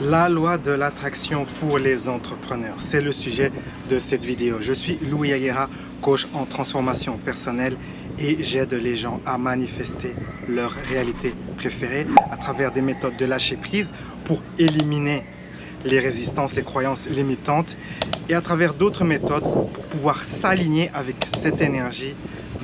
La loi de l'attraction pour les entrepreneurs, c'est le sujet de cette vidéo. Je suis Louis Aguera, coach en transformation personnelle et j'aide les gens à manifester leur réalité préférée à travers des méthodes de lâcher prise pour éliminer les résistances et croyances limitantes et à travers d'autres méthodes pour pouvoir s'aligner avec cette énergie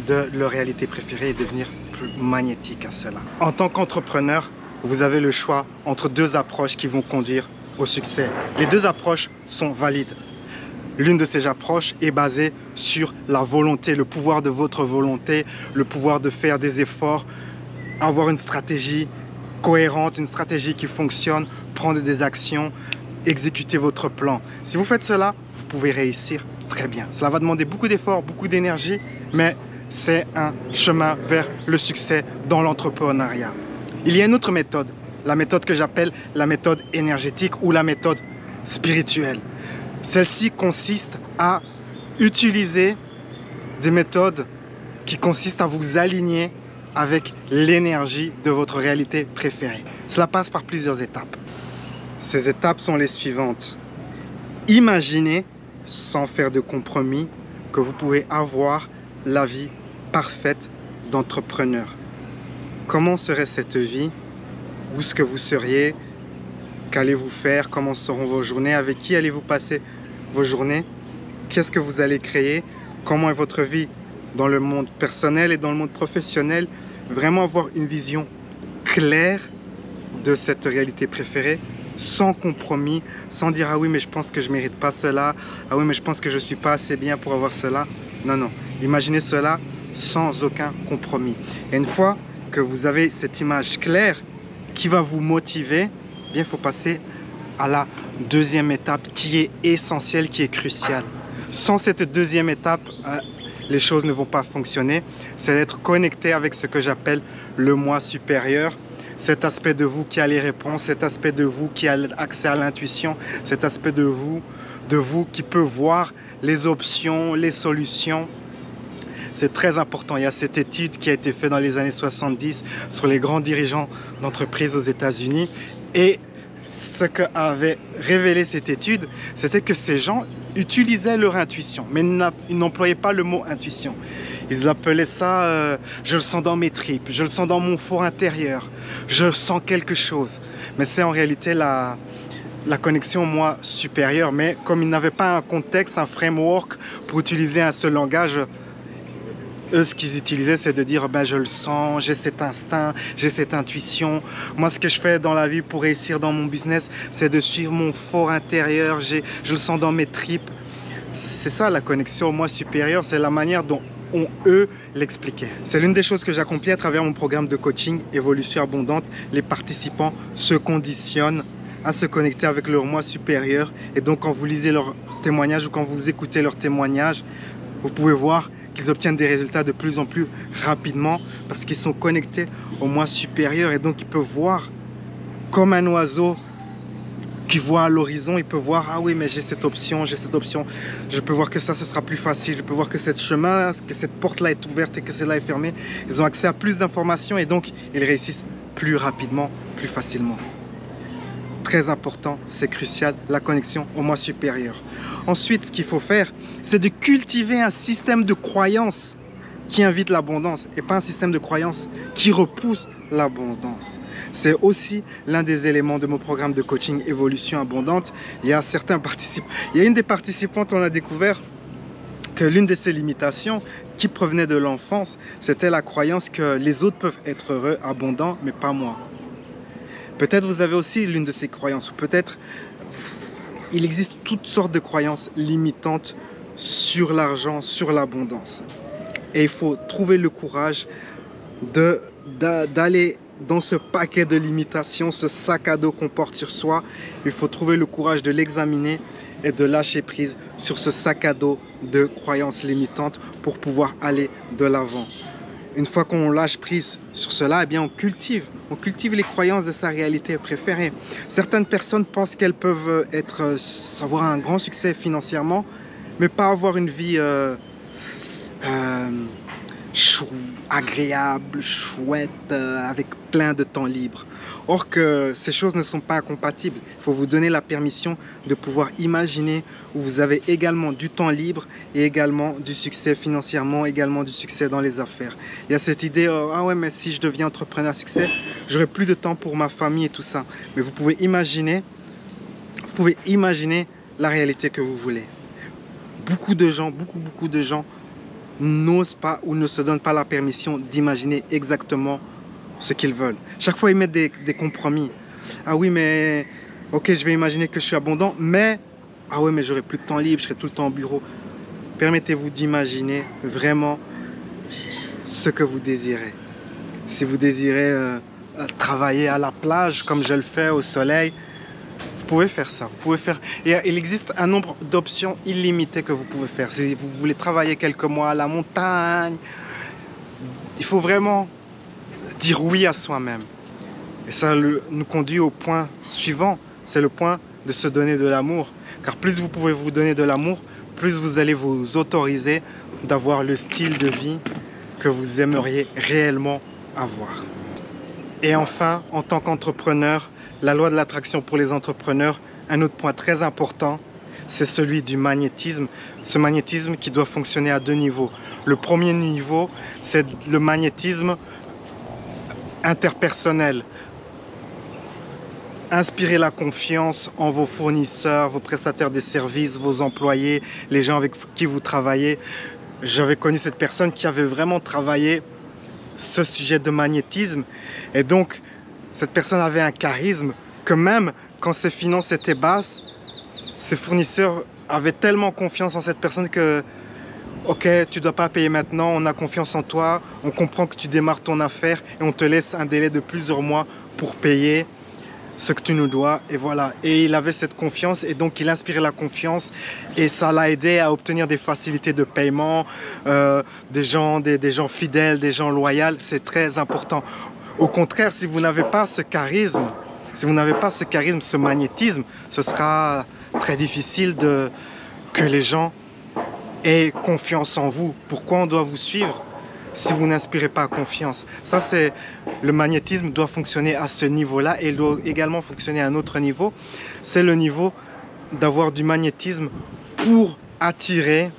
de leur réalité préférée et devenir plus magnétique à cela. En tant qu'entrepreneur, vous avez le choix entre deux approches qui vont conduire au succès. Les deux approches sont valides. L'une de ces approches est basée sur la volonté, le pouvoir de votre volonté, le pouvoir de faire des efforts, avoir une stratégie cohérente, une stratégie qui fonctionne, prendre des actions, exécuter votre plan. Si vous faites cela, vous pouvez réussir très bien. Cela va demander beaucoup d'efforts, beaucoup d'énergie, mais c'est un chemin vers le succès dans l'entrepreneuriat. Il y a une autre méthode, la méthode que j'appelle la méthode énergétique ou la méthode spirituelle. Celle-ci consiste à utiliser des méthodes qui consistent à vous aligner avec l'énergie de votre réalité préférée. Cela passe par plusieurs étapes. Ces étapes sont les suivantes. Imaginez, sans faire de compromis, que vous pouvez avoir la vie parfaite d'entrepreneur. Comment serait cette vie? Où est-ce que vous seriez? Qu'allez-vous faire? Comment seront vos journées? Avec qui allez-vous passer vos journées? Qu'est-ce que vous allez créer? Comment est votre vie dans le monde personnel et dans le monde professionnel? Vraiment avoir une vision claire de cette réalité préférée, sans compromis, sans dire « Ah oui, mais je pense que je ne mérite pas cela. Ah oui, mais je pense que je ne suis pas assez bien pour avoir cela. » Non, non. Imaginez cela sans aucun compromis. Et une fois que vous avez cette image claire qui va vous motiver, bien, il faut passer à la deuxième étape qui est essentielle, qui est cruciale. Sans cette deuxième étape, les choses ne vont pas fonctionner. C'est d'être connecté avec ce que j'appelle le moi supérieur. Cet aspect de vous qui a les réponses, cet aspect de vous qui a accès à l'intuition, cet aspect de vous qui peut voir les options, les solutions. C'est très important. Il y a cette étude qui a été faite dans les années 70 sur les grands dirigeants d'entreprises aux États-Unis. Et ce qu'avait révélé cette étude, c'était que ces gens utilisaient leur intuition, mais ils n'employaient pas le mot intuition. Ils appelaient ça je le sens dans mes tripes, je le sens dans mon fort intérieur, je sens quelque chose. Mais c'est en réalité la connexion au moi supérieur. Mais comme ils n'avaient pas un contexte, un framework pour utiliser un seul langage, eux, ce qu'ils utilisaient, c'est de dire ben, je le sens, j'ai cet instinct, j'ai cette intuition. Moi, ce que je fais dans la vie pour réussir dans mon business, c'est de suivre mon fort intérieur, je le sens dans mes tripes. C'est ça la connexion au moi supérieur, c'est la manière dont eux l'expliquaient. C'est l'une des choses que j'accomplis à travers mon programme de coaching Évolution Abondante. Les participants se conditionnent à se connecter avec leur moi supérieur. Et donc, quand vous lisez leurs témoignages ou quand vous écoutez leurs témoignages, vous pouvez voir qu'ils obtiennent des résultats de plus en plus rapidement parce qu'ils sont connectés au moi supérieur et donc ils peuvent voir comme un oiseau qui voit à l'horizon, il peut voir ah oui mais j'ai cette option, je peux voir que ça ce sera plus facile, je peux voir que cette chemin, que cette porte là est ouverte et que celle-là est fermée. Ils ont accès à plus d'informations et donc ils réussissent plus rapidement, plus facilement. Très important, c'est crucial, la connexion au moi supérieur. Ensuite, ce qu'il faut faire, c'est de cultiver un système de croyance qui invite l'abondance et pas un système de croyance qui repousse l'abondance. C'est aussi l'un des éléments de mon programme de coaching Évolution Abondante. Il y a une des participantes, on a découvert que l'une de ses limitations qui provenait de l'enfance, c'était la croyance que les autres peuvent être heureux, abondants, mais pas moi. Peut-être vous avez aussi l'une de ces croyances, ou peut-être il existe toutes sortes de croyances limitantes sur l'argent, sur l'abondance. Et il faut trouver le courage d'aller dans ce paquet de limitations, ce sac à dos qu'on porte sur soi. Il faut trouver le courage de l'examiner et de lâcher prise sur ce sac à dos de croyances limitantes pour pouvoir aller de l'avant. Une fois qu'on lâche prise sur cela, eh bien on cultive les croyances de sa réalité préférée. Certaines personnes pensent qu'elles peuvent avoir un grand succès financièrement, mais pas avoir une vie agréable, chouette, avec plein de temps libre. Or que ces choses ne sont pas incompatibles. Il faut vous donner la permission de pouvoir imaginer où vous avez également du temps libre et également du succès financièrement, également du succès dans les affaires. Il y a cette idée, ah ouais, mais si je deviens entrepreneur à succès, j'aurai plus de temps pour ma famille et tout ça. Mais vous pouvez imaginer la réalité que vous voulez. Beaucoup de gens n'osent pas ou ne se donnent pas la permission d'imaginer exactement ce qu'ils veulent. Chaque fois, ils mettent des compromis. Ah oui, mais ok, je vais imaginer que je suis abondant, mais ah ouais, mais j'aurai plus de temps libre, je serai tout le temps au bureau. Permettez-vous d'imaginer vraiment ce que vous désirez. Si vous désirez travailler à la plage, comme je le fais au soleil, vous pouvez faire ça. Vous pouvez faire. Et il existe un nombre d'options illimitées que vous pouvez faire. Si vous voulez travailler quelques mois à la montagne, il faut vraiment dire oui à soi-même. Et ça nous conduit au point suivant. C'est le point de se donner de l'amour. Car plus vous pouvez vous donner de l'amour, plus vous allez vous autoriser d'avoir le style de vie que vous aimeriez réellement avoir. Et enfin, en tant qu'entrepreneur, la loi de l'attraction pour les entrepreneurs, un autre point très important, c'est celui du magnétisme. Ce magnétisme qui doit fonctionner à deux niveaux. Le premier niveau, c'est le magnétisme interpersonnel. Inspirez la confiance en vos fournisseurs, vos prestataires de services, vos employés, les gens avec qui vous travaillez. J'avais connu cette personne qui avait vraiment travaillé ce sujet de magnétisme. Et donc, cette personne avait un charisme que même quand ses finances étaient basses, ses fournisseurs avaient tellement confiance en cette personne que ok, tu ne dois pas payer maintenant, on a confiance en toi, on comprend que tu démarres ton affaire et on te laisse un délai de plusieurs mois pour payer ce que tu nous dois. Et voilà. Et il avait cette confiance et donc il inspirait la confiance et ça l'a aidé à obtenir des facilités de paiement, des gens fidèles, des gens loyaux. C'est très important. Au contraire, si vous n'avez pas ce charisme, ce magnétisme, ce sera très difficile que les gens aient confiance en vous. Pourquoi on doit vous suivre si vous n'inspirez pas confiance? Ça, c'est le magnétisme doit fonctionner à ce niveau-là et il doit également fonctionner à un autre niveau. C'est le niveau d'avoir du magnétisme pour attirer,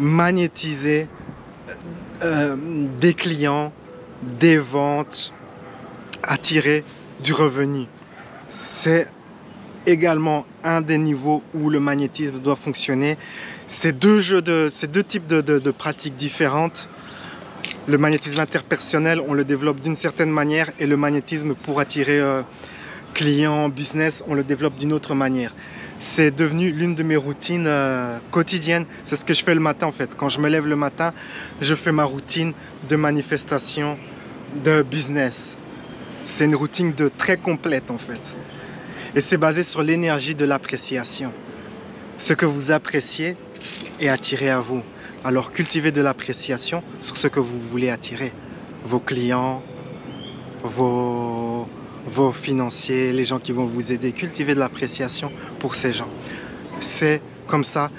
magnétiser des clients, des ventes, attirer du revenu. C'est également un des niveaux où le magnétisme doit fonctionner. Ces deux types de pratiques différentes. Le magnétisme interpersonnel, on le développe d'une certaine manière et le magnétisme pour attirer clients, business, on le développe d'une autre manière. C'est devenu l'une de mes routines quotidiennes. C'est ce que je fais le matin en fait. Quand je me lève le matin, je fais ma routine de manifestation de business. C'est une routine très complète en fait. Et c'est basé sur l'énergie de l'appréciation. Ce que vous appréciez est attiré à vous. Alors cultivez de l'appréciation sur ce que vous voulez attirer. Vos clients, vos financiers, les gens qui vont vous aider. Cultivez de l'appréciation pour ces gens. C'est comme ça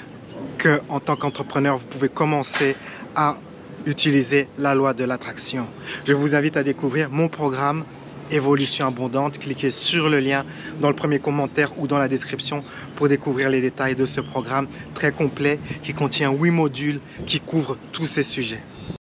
qu'en tant qu'entrepreneur, vous pouvez commencer à utiliser la loi de l'attraction. Je vous invite à découvrir mon programme Évolution abondante. Cliquez sur le lien dans le premier commentaire ou dans la description pour découvrir les détails de ce programme très complet qui contient 8 modules qui couvrent tous ces sujets.